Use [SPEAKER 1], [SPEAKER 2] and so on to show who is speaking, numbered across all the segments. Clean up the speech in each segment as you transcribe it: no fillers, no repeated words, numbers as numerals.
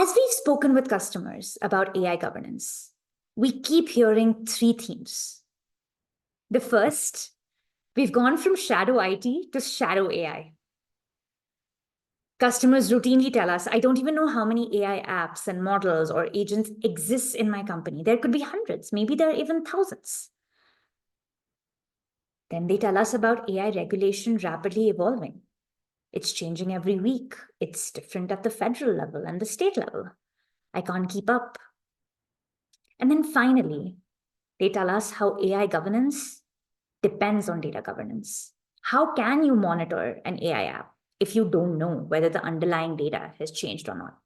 [SPEAKER 1] As we've spoken with customers about AI governance, we keep hearing three themes. The first, we've gone from shadow IT to shadow AI. Customers routinely tell us, I don't even know how many AI apps and models or agents exist in my company. There could be hundreds, maybe there are even thousands. Then they tell us about AI regulation rapidly evolving. It's changing every week. It's different at the federal level and the state level. I can't keep up. And then finally, they tell us how AI governance depends on data governance. How can you monitor an AI app if you don't know whether the underlying data has changed or not?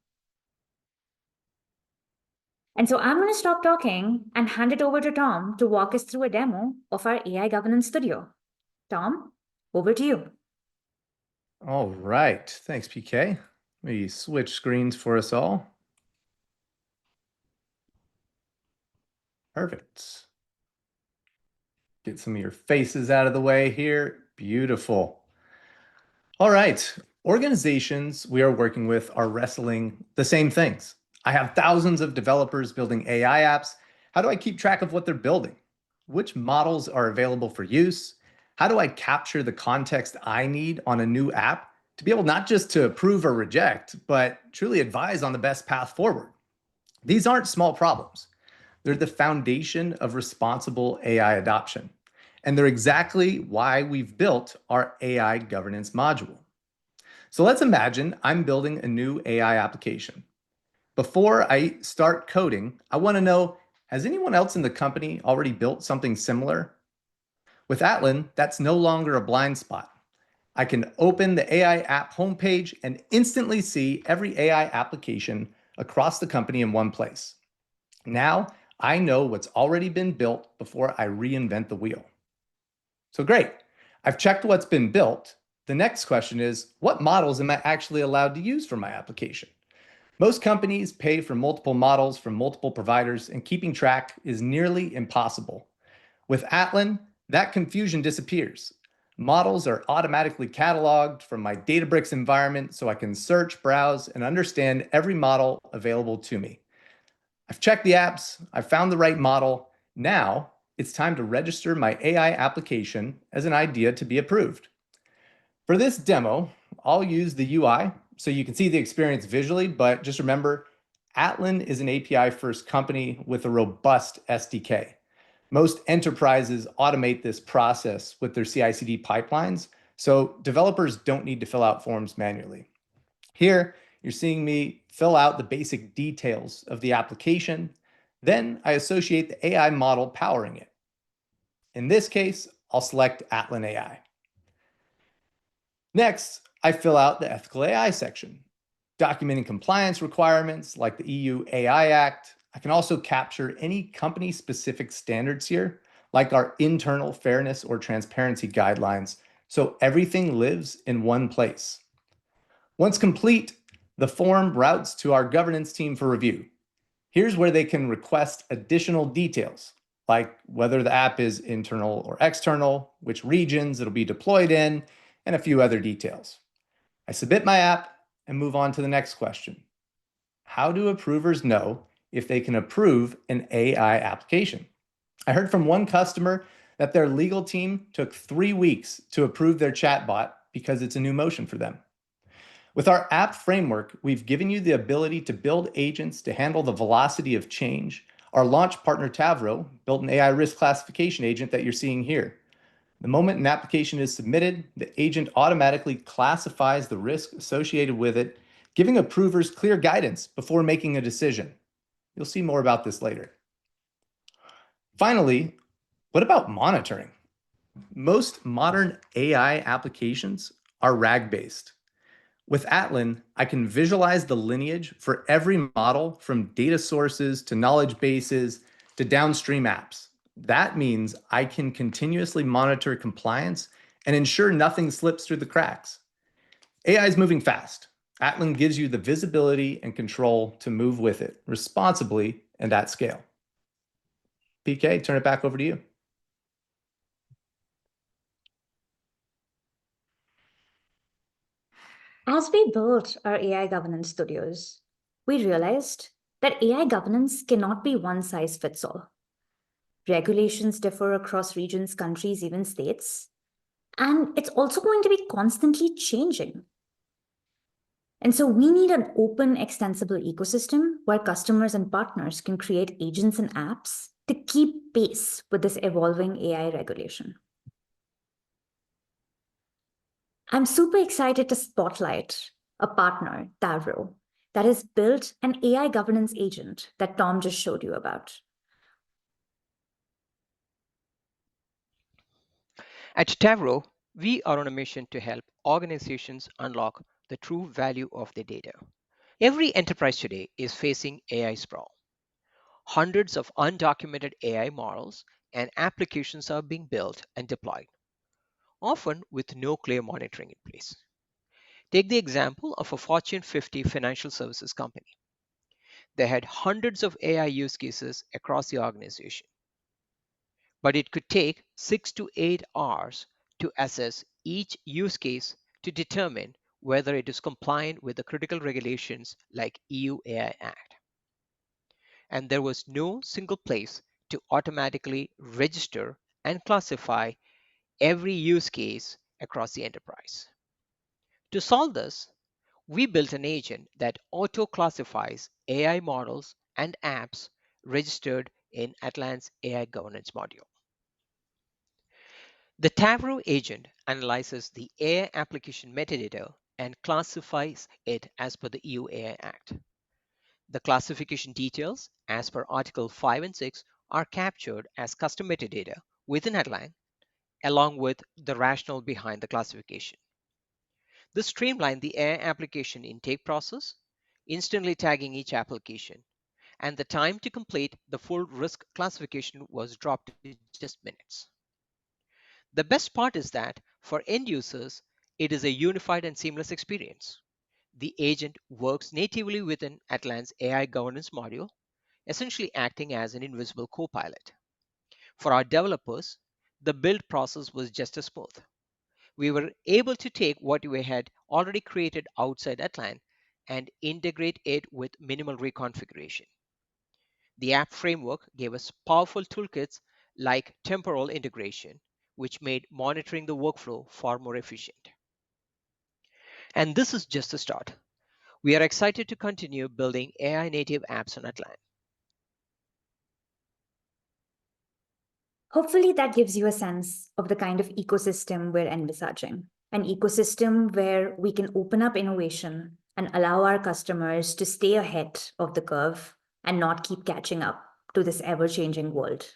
[SPEAKER 1] And so I'm going to stop talking and hand it over to Tom to walk us through a demo of our AI Governance Studio. Tom, over to you.
[SPEAKER 2] All right. Thanks, PK. Let me switch screens for us all. Perfect. Get some of your faces out of the way here. Beautiful. All right. Organizations we are working with are wrestling the same things. I have thousands of developers building AI apps. How do I keep track of what they're building? Which models are available for use? How do I capture the context I need on a new app to be able not just to approve or reject, but truly advise on the best path forward? These aren't small problems. They're the foundation of responsible AI adoption. And they're exactly why we've built our AI governance module. So let's imagine I'm building a new AI application. Before I start coding, I want to know, has anyone else in the company already built something similar? With Atlan, that's no longer a blind spot. I can open the AI app homepage and instantly see every AI application across the company in one place. Now, I know what's already been built before I reinvent the wheel. So great, I've checked what's been built. The next question is, what models am I actually allowed to use for my application? Most companies pay for multiple models from multiple providers, and keeping track is nearly impossible. With Atlan, that confusion disappears. Models are automatically cataloged from my Databricks environment so I can search, browse, and understand every model available to me. I've checked the apps, I've found the right model. Now it's time to register my AI application as an idea to be approved. For this demo, I'll use the UI so you can see the experience visually, but just remember, Atlan is an API-first company with a robust SDK. Most enterprises automate this process with their CI/CD pipelines, so developers don't need to fill out forms manually. Here, you're seeing me fill out the basic details of the application. Then I associate the AI model powering it. In this case, I'll select Atlan AI. Next, I fill out the ethical AI section, documenting compliance requirements like the EU AI Act. I can also capture any company-specific standards here, like our internal fairness or transparency guidelines, so everything lives in one place. Once complete, the form routes to our governance team for review. Here's where they can request additional details, like whether the app is internal or external, which regions it'll be deployed in, and a few other details. I submit my app and move on to the next question. How do approvers know if they can approve an AI application? I heard from one customer that their legal team took 3 weeks to approve their chatbot because it's a new motion for them. With our app framework, we've given you the ability to build agents to handle the velocity of change. Our launch partner, Tavro, built an AI risk classification agent that you're seeing here. The moment an application is submitted, the agent automatically classifies the risk associated with it, giving approvers clear guidance before making a decision. You'll see more about this later. Finally, what about monitoring? Most modern AI applications are RAG-based. With Atlan, I can visualize the lineage for every model, from data sources to knowledge bases to downstream apps. That means I can continuously monitor compliance and ensure nothing slips through the cracks. AI is moving fast. Atlan gives you the visibility and control to move with it responsibly and at scale. PK, turn it back over to you.
[SPEAKER 1] As we built our AI governance studios, we realized that AI governance cannot be one size fits all. Regulations differ across regions, countries, even states, and it's also going to be constantly changing. And so we need an open, extensible ecosystem where customers and partners can create agents and apps to keep pace with this evolving AI regulation. I'm super excited to spotlight a partner, Tavro, that has built an AI governance agent that Tom just showed you about.
[SPEAKER 3] At Tavro, we are on a mission to help organizations unlock the true value of their data. Every enterprise today is facing AI sprawl. Hundreds of undocumented AI models and applications are being built and deployed, often with no clear monitoring in place. Take the example of a Fortune 50 financial services company. They had hundreds of AI use cases across the organization, but it could take 6 to 8 hours to assess each use case to determine whether it is compliant with the critical regulations like EU AI Act. And there was no single place to automatically register and classify every use case across the enterprise. To solve this, we built an agent that auto-classifies AI models and apps registered in Atlan's AI governance module. The Tavro agent analyzes the AI application metadata and classifies it as per the EU AI Act. The classification details, as per Article 5 and 6, are captured as custom metadata within Atlan, along with the rationale behind the classification. This streamlined the AI application intake process, instantly tagging each application, and the time to complete the full risk classification was dropped to just minutes. The best part is that for end users, it is a unified and seamless experience. The agent works natively within Atlan's AI governance module, essentially acting as an invisible co-pilot. For our developers, the build process was just as smooth. We were able to take what we had already created outside Atlan and integrate it with minimal reconfiguration. The app framework gave us powerful toolkits like temporal integration, which made monitoring the workflow far more efficient. And this is just the start. We are excited to continue building AI native apps on Atlan.
[SPEAKER 1] Hopefully that gives you a sense of the kind of ecosystem we're envisaging. An ecosystem where we can open up innovation and allow our customers to stay ahead of the curve and not keep catching up to this ever-changing world.